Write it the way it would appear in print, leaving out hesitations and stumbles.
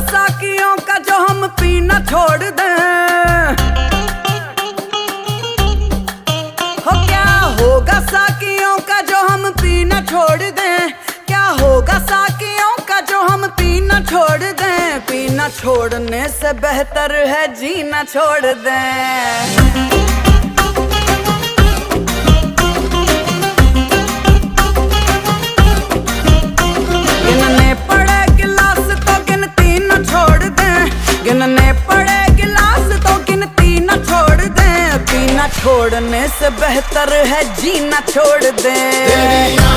साकियों का जो हम पीना छोड़ दें, हो क्या होगा साकियों का जो हम पीना छोड़ दें, क्या होगा साकियों का जो हम पीना छोड़ दें। पीना छोड़ने से बेहतर है जीना छोड़ दें। गिनने पड़े गिलास तो गिनती न छोड़ दें, गिनने पड़े गिलास तो गिनती न छोड़ दें। पीना छोड़ने से बेहतर है जीना छोड़ दें।